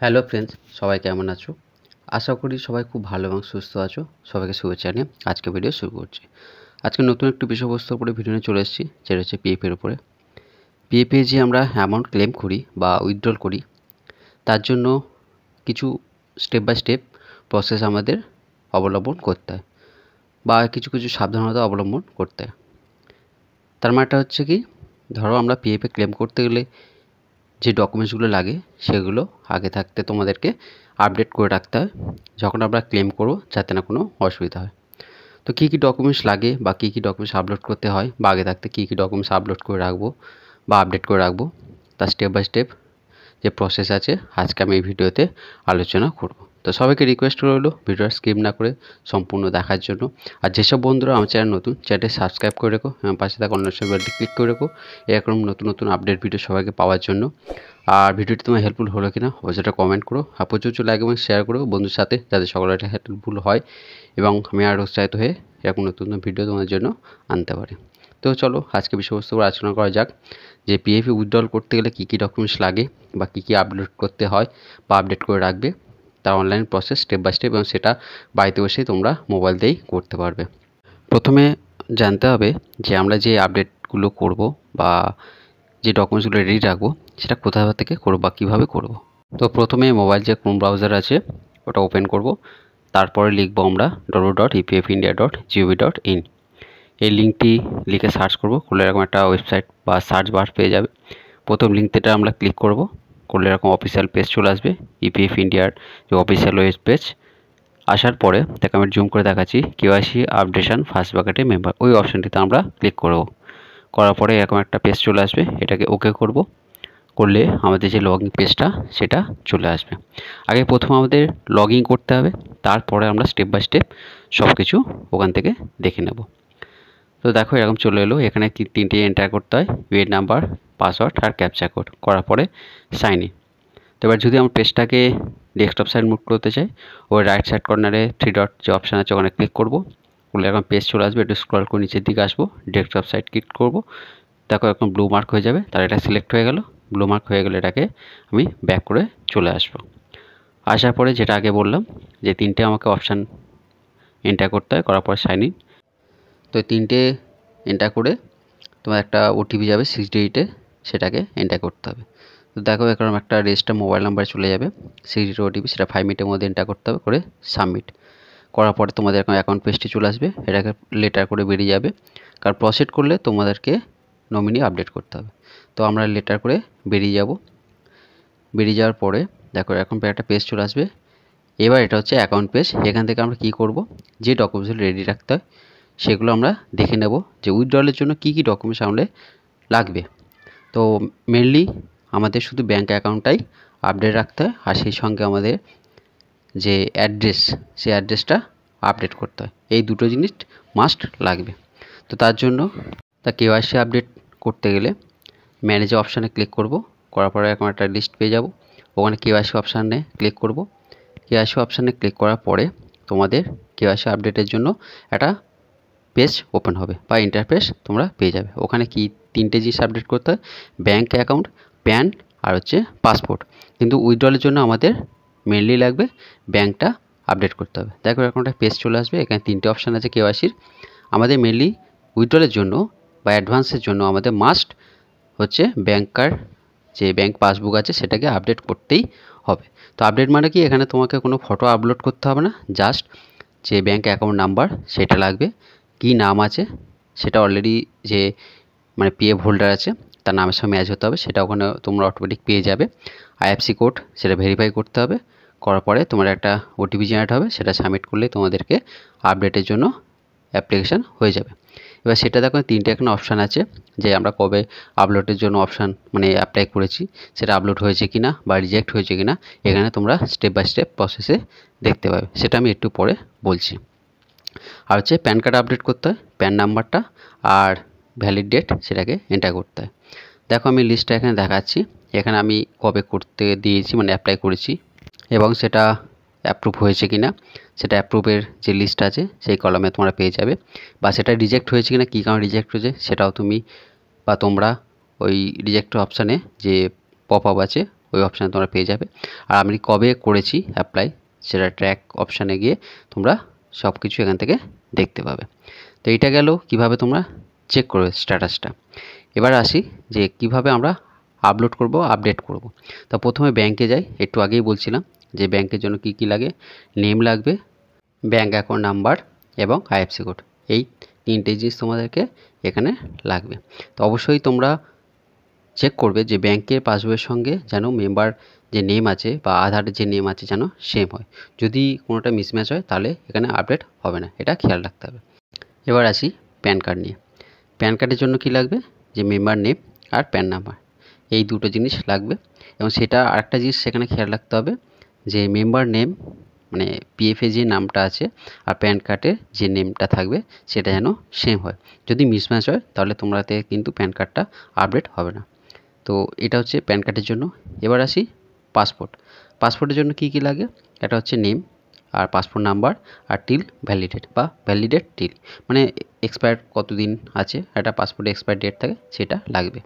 Hello friends, সবাই কেমন আছো? আশা করি সবাই খুব ভালো এবং সুস্থ আছো। সবাইকে শুভেচ্ছা নিয়ে আজকে ভিডিও শুরু করছি। আজকে নতুন একটি বিষয়বস্তুর উপরে ভিডিও নিয়ে চলে এসেছি, যেটা হচ্ছে পিএফের উপরে। পিএফে যে আমরা অ্যামাউন্ট ক্লেম করি বা উইথড্রল করি, তার জন্য কিছু স্টেপ বাই স্টেপ প্রসেস আমাদের অবলম্বন করতে হয় বা কিছু কিছু সাবধানতা অবলম্বন করতে হয়। তার মানেটা হচ্ছে কি, ধরো আমরা পিএফে ক্লেম করতে গেলে যে ডকুমেন্টসগুলো লাগে সেগুলো আগে থাকতে তোমাদেরকে আপডেট করে রাখতে হয়, যখন আমরা ক্লেম করব যাতে না কোনো অসুবিধা হয়। তো কী কী ডকুমেন্টস লাগে বা কী কী ডকুমেন্টস আপলোড করতে হয় বা আগে থাকতে কী কী ডকুমেন্টস আপলোড করে রাখবো বা আপডেট করে রাখবো, তার স্টেপ বাই স্টেপ যে প্রসেস আছে আজকে আমি এই ভিডিওতে আলোচনা করব। তো সবাইকে রিকোয়েস্ট রইলো ভিডিওটা স্কিপ না করে সম্পূর্ণ দেখার জন্য। আর যেসব বন্ধুরা আমার চ্যানেল নতুন, চ্যানেলটি সাবস্ক্রাইব করে রেখো এবং পাশে থাকা অন্য বেলটি ক্লিক করে রেখো এরকম নতুন নতুন আপডেট ভিডিও সবাইকে পাওয়ার জন্য। আর ভিডিওটি তোমার হেল্পফুল হলো কিনা অবশ্যই কমেন্ট করো, আর প্রচুর লাইক এবং শেয়ার করো বন্ধুর সাথে, যাতে সকলের এটা হেল্পফুল হয় এবং আমি আর উৎসাহিত হয়ে এরকম নতুন নতুন ভিডিও তোমাদের জন্য আনতে পারি। তো চলো আজকে বিষয়বস্তু উপর আলোচনা করা যাক যে পিএফে উইথড্রল করতে গেলে কী কী ডকুমেন্টস লাগে বা কী কী আপলোড করতে হয় বা আপডেট করে রাখবে, তার online process step by step, এবং সেটা বাড়িতে বসেই তোমরা মোবাইল দিয়েই করতে পারবে। প্রথমে জানতে হবে যে আমরা যে আপডেটগুলো করব বা যে ডকুমেন্টসগুলো রেডি রাখবো সেটা কোথা থেকে করবো বা কীভাবে করব। তো প্রথমে মোবাইল যে ক্রোম ব্রাউজার আছে ওটা ওপেন করব, তারপরে লিখবো আমরা www.epfindia.gov.in। এই লিঙ্কটি লিখে সার্চ করব, করলে এরকম একটা ওয়েবসাইট বা সার্চ বার পেয়ে যাবে। প্রথম লিঙ্কটা আমরা ক্লিক করব, করলে এরকম অফিসিয়াল পেজ চলে আসবে, ইপিএফ ইন্ডিয়ার যে অফিসিয়াল ওয়েব পেজ। আসার পরে তাকে আমি জুম করে দেখাচ্ছি, কেওয়াইসি আপডেশন ফার্স্ট বাকেটে মেম্বার, ওই অপশানটিতে আমরা ক্লিক করব। করার পরে এরকম একটা পেজ চলে আসবে, এটাকে ওকে করব, করলে আমাদের যে লগইন পেজটা সেটা চলে আসবে। আগে প্রথমে আমাদের লগ ইন করতে হবে, তারপরে আমরা স্টেপ বাই স্টেপ সব কিছু ওখান থেকে দেখে নেব। তো দেখো এরকম চলে এলো, এখানে তিনটে এন্টার করতে হয়, ইউএন নাম্বার, পাসওয়ার্ড আর ক্যাপচা কোড, করার পরে সাইন ইন। তো এবার যদি আমার পেজটাকে ডেস্কটপ সাইড মুভ করতে চাই, ওই রাইট সাইড কর্নারে থ্রি ডট যে অপশান আছে ওখানে ক্লিক করব, করলে এরকম পেজ চলে আসবে। একটু স্ক্রল করে নিচের দিকে আসবো, ডেস্কটপ সাইড ক্লিক করব, দেখো এরকম ব্লু মার্ক হয়ে যাবে, তার এটা সিলেক্ট হয়ে গেল। ব্লু মার্ক হয়ে গেলে এটাকে আমি ব্যাক করে চলে আসবো। আসার পরে যেটা আগে বললাম যে তিনটে আমাকে অপশান এন্টার করতে হয়, করার পর সাইন ইন। তো তিনটে এন্টার করে তোমার একটা ওটিপি যাবে 6 ডিজিটে, সেটাকে এন্টার করতে হবে। তো দেখো এরকম একটা রেজিস্টার মোবাইল নাম্বার চলে যাবে, 6 ডিজিট ওটিপি, সেটা 5 মিনিটের মধ্যে এন্টার করতে হবে, করে সাবমিট করার পরে তোমাদের এরকম অ্যাকাউন্ট পেজটি চলে আসবে, এটাকে লেটার করে বেরিয়ে যাবে, কারণ প্রসিড করলে তোমাদেরকে নমিনি আপডেট করতে হবে। তো আমরা লেটার করে বেরিয়ে যাব। বেরিয়ে যাওয়ার পরে দেখো এরকম একটা পেজ চলে আসবে। এবার এটা হচ্ছে অ্যাকাউন্ট পেজ, এখান থেকে আমরা কি করব, যে ডকুমেন্টসগুলো রেডি রাখতে হয় সেগুলো আমরা দেখে নেব, যে উইথড্রলের জন্য কি কি ডকুমেন্টস আমাদের লাগবে। তো মেনলি আমাদের শুধু ব্যাঙ্ক অ্যাকাউন্টটাই আপডেট রাখতে হয়, আর সেই সঙ্গে আমাদের যে অ্যাড্রেস, সেই অ্যাড্রেসটা আপডেট করতে হয়। এই দুটো জিনিস মাস্ট লাগবে। তো তার জন্য কেওয়াইসি আপডেট করতে গেলে ম্যানেজ অপশানে ক্লিক করব, করার পরে এরকম একটা লিস্ট পেয়ে যাব, ওখানে কেওয়াইসি অপশানে ক্লিক করব। কেওয়াইসি অপশানে ক্লিক করার পরে তোমাদের কেওয়াইসি আপডেটের জন্য একটা পেজ ওপেন হবে বা ইন্টারফেস তোমরা পেয়ে যাবে। ওখানে কি তিনটে জিনিস আপডেট করতে হয়, ব্যাঙ্ক অ্যাকাউন্ট, প্যান আর হচ্ছে পাসপোর্ট। কিন্তু উইথড্রলের জন্য আমাদের মেনলি লাগবে ব্যাঙ্কটা আপডেট করতে হবে। দেখো এরকম একটা পেজ চলে আসবে, এখানে তিনটে অপশান আছে কেওয়াইসির। আমাদের মেনলি উইথড্রলের জন্য বা অ্যাডভান্সের জন্য আমাদের মাস্ট হচ্ছে ব্যাঙ্কার যে ব্যাঙ্ক পাসবুক আছে সেটাকে আপডেট করতেই হবে। তো আপডেট মানে কি, এখানে তোমাকে কোনো ফটো আপলোড করতে হবে না, জাস্ট যে ব্যাঙ্ক অ্যাকাউন্ট নাম্বার সেটা লাগবে, কি নাম আছে সেটা অলরেডি যে মানে পিএফ হোল্ডার আছে তার নামের সঙ্গে ম্যাচ হতে হবে, সেটা ওখানে তোমরা অটোমেটিক পেয়ে যাবে। আইএফসি কোড সেটা ভেরিফাই করতে হবে, করার পরে তোমার একটা ওটিপি জেনারেট হবে, সেটা সাবমিট করলে তোমাদেরকে আপডেটের জন্য অ্যাপ্লিকেশান হয়ে যাবে। এবার সেটা দেখো তিনটে এখানে অপশান আছে, যে আমরা কবে আপলোডের জন্য অপশান মানে অ্যাপ্লাই করেছি, সেটা আপলোড হয়েছে কিনা বা রিজেক্ট হয়েছে কিনা, এখানে তোমরা স্টেপ বাই স্টেপ প্রসেসে দেখতে পাবে, সেটা আমি একটু পরে বলছি। আর হচ্ছে প্যান কার্ড আপডেট করতে হয়, প্যান নাম্বারটা আর ভ্যালিড ডেট সেটাকে এন্টার করতে হয়। দেখো আমি লিস্টটা এখানে দেখাচ্ছি, এখানে আমি কবে করতে দিয়েছি মানে অ্যাপ্লাই করেছি এবং সেটা অ্যাপ্রুভ হয়েছে কিনা, সেটা অ্যাপ্রুভের যে লিস্ট আছে সেই কলামে তোমরা পেয়ে যাবে, বা সেটা রিজেক্ট হয়েছে কিনা, কী কারণে রিজেক্ট হয়েছে সেটাও তুমি বা তোমরা ওই রিজেক্ট অপশানে যে পপ আপ আছে ওই অপশানে তোমরা পেয়ে যাবে। আর আমি কবে করেছি অ্যাপ্লাই সেটা ট্র্যাক অপশানে গিয়ে তোমরা সব কিছু এখান থেকে দেখতে পাবে। তো এইটা গেল কিভাবে তোমরা চেক করবে স্ট্যাটাসটা। এবার আসি যে কিভাবে আমরা আপলোড করব, আপডেট করব। তা প্রথমে ব্যাংকে যাই, একটু আগেই বলছিলাম যে ব্যাংকের জন্য কি কি লাগে, নেম লাগবে, ব্যাংক অ্যাকাউন্ট নাম্বার এবং আইএফসি কোড, এই তিনটে জিনিস তোমাদেরকে এখানে লাগবে। তো অবশ্যই তোমরা চেক করবে যে ব্যাংকের পাসবইয়ের সঙ্গে যেন মেম্বার যে নেম আছে বা আধারের যে নেম আছে যেন সেম হয়। যদি কোনোটা মিসম্যাচ হয় তাহলে এখানে আপডেট হবে না, এটা খেয়াল রাখতে হবে। এবার আসি প্যান কার্ড নিয়ে। প্যান কার্ডের জন্য কি লাগবে, যে মেম্বার নেম আর প্যান নাম্বার, এই দুটো জিনিস লাগবে। এবং সেটা আরেকটা জিনিস সেখানে খেয়াল রাখতে হবে যে মেম্বার নেম মানে পিএফে যে নামটা আছে আর প্যান কার্ডের যে নেমটা থাকবে সেটা যেন সেম হয়। যদি মিসম্যাচ হয় তাহলে তোমরাতে কিন্তু প্যান কার্ডটা আপডেট হবে না। তো এটা হচ্ছে প্যান কার্ডের জন্য। এবার আসি পাসপোর্ট। পাসপোর্টের জন্য কি কি লাগে, এটা হচ্ছে নেম আর পাসপোর্ট নাম্বার আর টিল ভ্যালিডেট বা ভ্যালিডেট টিল, মানে এক্সপায়ার কতদিন আছে একটা পাসপোর্টে এক্সপায়ার ডেট থাকে সেটা লাগবে।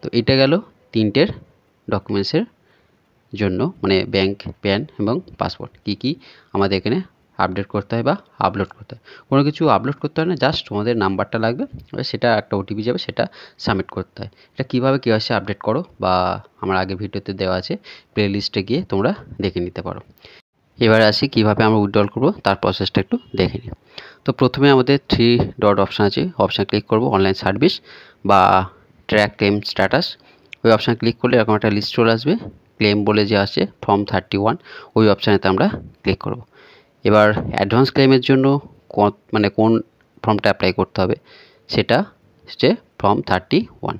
তো এটা গেল তিনটের ডকুমেন্টসের জন্য, মানে ব্যাংক, প্যান এবং পাসপোর্ট কী কী আমাদের এখানে আপডেট করতে হয় বা আপলোড করতে হয়। কোনো কিছু আপলোড করতে হয় না, জাস্ট তোমাদের নাম্বারটা লাগবে, সেটা একটা ওটিপি যাবে, সেটা সাবমিট করতে হয়। এটা কীভাবে কেওয়াইসি আপডেট করো বা আমার আগে ভিডিওতে দেওয়া আছে, প্লে লিস্টে গিয়ে তোমরা দেখে নিতে পারো। এবার আসি কীভাবে আমরা উইথড্রল করবো তার প্রসেসটা একটু দেখে নিই। তো প্রথমে আমাদের 3 ডট অপশান আছে, অপশান ক্লিক করব অনলাইন সার্ভিস বা ট্র্যাক ক্লেম স্ট্যাটাস। ওই অপশান ক্লিক করলে এরকম একটা লিস্ট চলে আসবে, ক্লেম বলে যে আছে ফর্ম 31, ওই অপশানেতে আমরা ক্লিক করব। এবার অ্যাডভান্স ক্লেমের জন্য মানে কোন ফর্মটা অ্যাপ্লাই করতে হবে সেটা হচ্ছে ফর্ম 31।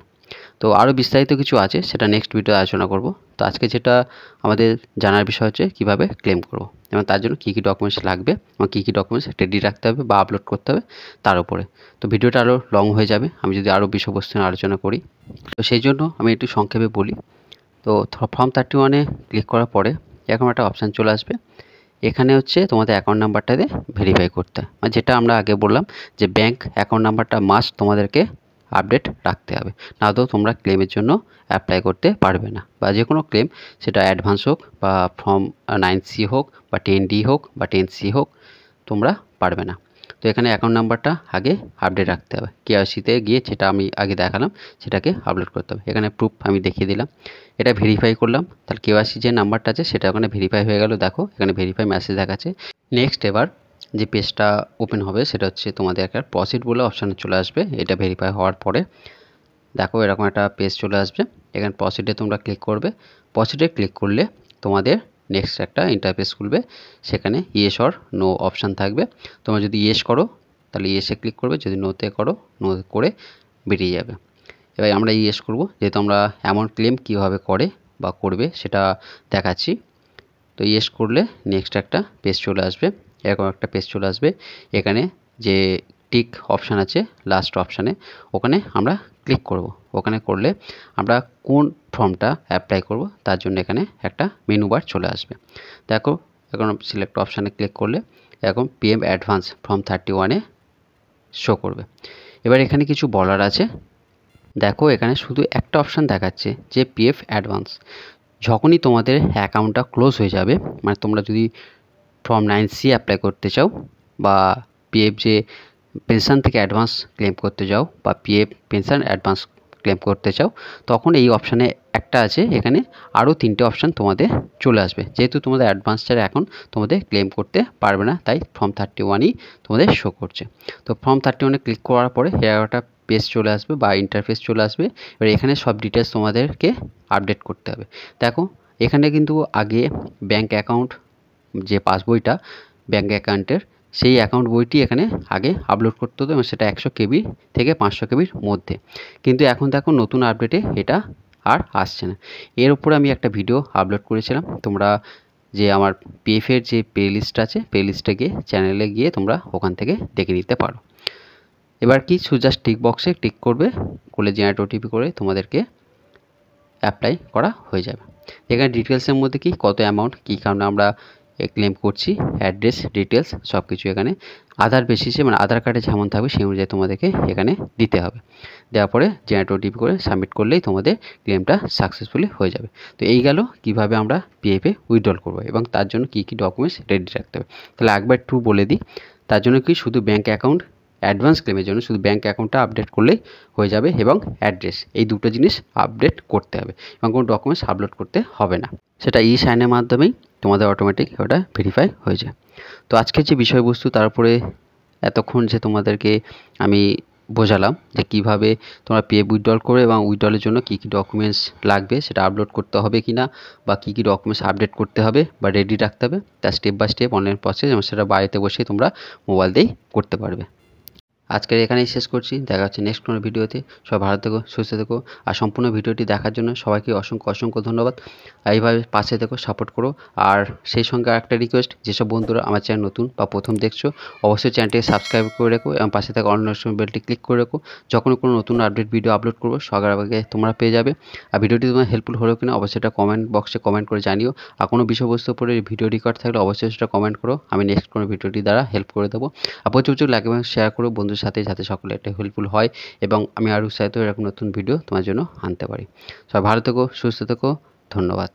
তো আরও বিস্তারিত কিছু আছে, সেটা নেক্সট ভিডিও আলোচনা করব। তো আজকে যেটা আমাদের জানার বিষয় হচ্ছে কীভাবে ক্লেম করব এবং তার জন্য কী কী ডকুমেন্টস লাগবে এবং কী কী ডকুমেন্টস রেডি রাখতে হবে বা আপলোড করতে হবে তার উপরে। তো ভিডিওটা আরও লং হয়ে যাবে আমি যদি আরও বিষয়বস্তু নিয়ে আলোচনা করি, তো সেই জন্য আমি একটু সংক্ষেপে বলি। তো ফর্ম 31-এ ক্লিক করার পরে এরকম একটা অপশান চলে আসবে, এখানে হচ্ছে তোমাদের অ্যাকাউন্ট নাম্বারটা দিয়ে ভেরিফাই করতে হয়, মানে যেটা আমরা আগে বললাম যে ব্যাংক অ্যাকাউন্ট নাম্বারটা মাস্ট তোমাদেরকে আপডেট রাখতে হবে, না তো তোমরা ক্লেমের জন্য অ্যাপ্লাই করতে পারবে না। বা যে কোনো ক্লেম, সেটা অ্যাডভান্স হোক বা ফর্ম 9C হোক বা 10D হোক বা 10C হোক, তোমরা পারবে না। তো এখানে অ্যাকাউন্ট নাম্বারটা আগে আপডেট রাখতে হবে, কেওয়াইসিতে গিয়ে যেটা আমি আগে দেখালাম সেটাকে আপলোড করতে হবে। এখানে প্রুফ আমি দেখিয়ে দিলাম, এটা ভেরিফাই করলাম, তাহলে কেওয়াইসি যে নাম্বারটা আছে সেটা ওখানে ভেরিফাই হয়ে গেল। দেখো এখানে ভেরিফাই মেসেজ দেখাচ্ছে। নেক্সট এবার যে পেজটা ওপেন হবে সেটা হচ্ছে তোমাদের একটা প্রসিড বলে অপশানে চলে আসবে। এটা ভেরিফাই হওয়ার পরে দেখো এরকম একটা পেজ চলে আসবে, এখানে প্রসিডে তোমরা ক্লিক করবে। প্রসিডে ক্লিক করলে তোমাদের নেক্সট একটা ইন্টারফেস খুলবে, সেখানে ইয়েস অর নো অপশান থাকবে। তোমরা যদি ইয়েস করো তাহলে ইয়েসে ক্লিক করবে, যদি নোতে করো নো করে বেরিয়ে যাবে। এবার আমরা ইয়েস করব, যেহেতু আমরা এমন ক্লেম কীভাবে করে বা করবে সেটা দেখাচ্ছি। তো ইয়েস করলে নেক্সট একটা পেজ চলে আসবে, এরকম একটা পেজ চলে আসবে। এখানে যে টিক অপশান আছে লাস্ট অপশানে, ওখানে আমরা ক্লিক করব। ওখানে করলে আমরা কোন ফর্মটা অ্যাপ্লাই করব তার জন্য এখানে একটা মেনু বার চলে আসবে। দেখো এখন সিলেক্ট অপশানে ক্লিক করলে এরকম PM অ্যাডভান্স ফর্ম 31-এ শো করবে। এবার এখানে কিছু বলার আছে, দেখো এখানে শুধু একটা অপশান দেখাচ্ছে যে PF অ্যাডভান্স। যখনই তোমাদের অ্যাকাউন্টটা ক্লোজ হয়ে যাবে, মানে তোমরা যদি ফর্ম 9C অ্যাপ্লাই করতে চাও বা PF যে পেনশন থেকে অ্যাডভান্স ক্লেম করতে চাও বা PF পেনশন অ্যাডভান্স ক্লেম করতে চাও, তখন এই অপশানে একটা আছে, এখানে আরও 3টে অপশান তোমাদের চলে আসবে। যেহেতু তোমাদের অ্যাডভান্স ছাড়া এখন তোমাদের ক্লেম করতে পারবে না, তাই ফর্ম 31ই তোমাদের শো করছে। তো ফর্ম 31-এ ক্লিক করার পরে একটা পেজ চলে আসবে বা ইন্টারফেস চলে আসবে। এবার এখানে সব ডিটেলস তোমাদেরকে আপডেট করতে হবে। দেখো এখানে কিন্তু আগে ব্যাংক অ্যাকাউন্ট যে পাসবইটা ব্যাংক অ্যাকাউন্টের, সেই অ্যাকাউন্ট বইটি এখানে আগে আপলোড করতে হতো এবং সেটা 100 KB থেকে 500 KBর মধ্যে। কিন্তু এখন দেখো নতুন আপডেটে এটা আর আসছে না। এর উপরে আমি একটা ভিডিও আপলোড করেছিলাম, তোমরা যে আমার PF-এর যে প্লে লিস্ট আছে, প্লে লিস্টে গিয়ে চ্যানেলে গিয়ে তোমরা ওখান থেকে দেখে নিতে পারো। এবার কি জাস্ট টিক বক্সে টিক করবে, করলে জেনারেট OTP করে তোমাদেরকে অ্যাপ্লাই করা হয়ে যাবে। এখানে ডিটেলসের মধ্যে কি কত অ্যামাউন্ট, কী কারণে আমরা ক্লেম করছি, অ্যাড্রেস ডিটেলস সব কিছু এখানে আধার বেসিসে মানে আধার কার্ডে যেমন থাকবে সেই অনুযায়ী তোমাদেরকে এখানে দিতে হবে। দেওয়ার পরে জেনারেট ওটিপি করে সাবমিট করলেই তোমাদের ক্লেমটা সাকসেসফুলি হয়ে যাবে। তো এই গেল কীভাবে আমরা পিএফে উইথড্রল করবো এবং তার জন্য কী কী ডকুমেন্টস রেডি রাখতে হবে। তাহলে একবার একটু বলে দিই, তার জন্য কি শুধু ব্যাঙ্ক অ্যাকাউন্ট, অ্যাডভান্স ক্লেমের জন্য শুধু ব্যাঙ্ক অ্যাকাউন্টটা আপডেট করলেই হয়ে যাবে এবং অ্যাড্রেস, এই দুটো জিনিস আপডেট করতে হবে এবং কোনো ডকুমেন্টস আপলোড করতে হবে না। সেটা ই সাইনের মাধ্যমেই তোমাদের অটোমেটিক ওটা ভেরিফাই হয়ে যায়। তো আজকের যে বিষয়বস্তু তার উপরে এতক্ষণ যে তোমাদেরকে আমি বোঝালাম যে কীভাবে তোমরা পিএফ উইথড্রল করবে এবং উইথড্রলের জন্য কী কী ডকুমেন্টস লাগবে, সেটা আপলোড করতে হবে কি না বা কী কী ডকুমেন্টস আপডেট করতে হবে বা রেডি রাখতে হবে, তার step by step online process এবং সেটা বাড়িতে বসেই তোমরা মোবাইল দিয়েই করতে পারবে। আজকের এখানেই শেষ করছি, দেখা হচ্ছে নেক্সট কোনো ভিডিওতে। সবাই ভালো থেকো, সুস্থ থেকো, আর সম্পূর্ণ ভিডিওটি দেখার জন্য সবাইকে অসংখ্য অসংখ্য ধন্যবাদ। এইভাবে পাশে থেকো, সাপোর্ট করো। আর সেই সঙ্গে একটা রিকোয়েস্ট, যেসব বন্ধুরা আমার চ্যানেল নতুন বা প্রথম দেখছো অবশ্যই চ্যানেলটিকে সাবস্ক্রাইব করে রেখো এবং পাশে থাকা অল নোটিফিকেশন বেলটি ক্লিক করে রেখো। যখন কোনো নতুন আপডেট ভিডিও আপলোড করবো সবার আগে তোমরা পেয়ে যাবে। আর ভিডিওটি তোমার হেল্পফুল হলো কিনা অবশ্যই এটা কমেন্ট বক্সে কমেন্ট করে জানিও। আর কোনো বিষয়বস্তুর উপরে ভিডিও রেকর্ড থাকলে অবশ্যই সেটা কমেন্ট করো, আমি নেক্সট কোনো ভিডিওটি দ্বারা হেল্প করে দেবো। আর প্রচুর প্রচুর লাইক এবং শেয়ার করো বন্ধুর সাথে, যাতে সকলে এটা হেল্পফুল হয় এবং আমি আরও উৎসাহিত এরকম নতুন ভিডিও তোমার জন্য আনতে পারি। সবাই ভালো থেকো, সুস্থ থেকো, ধন্যবাদ।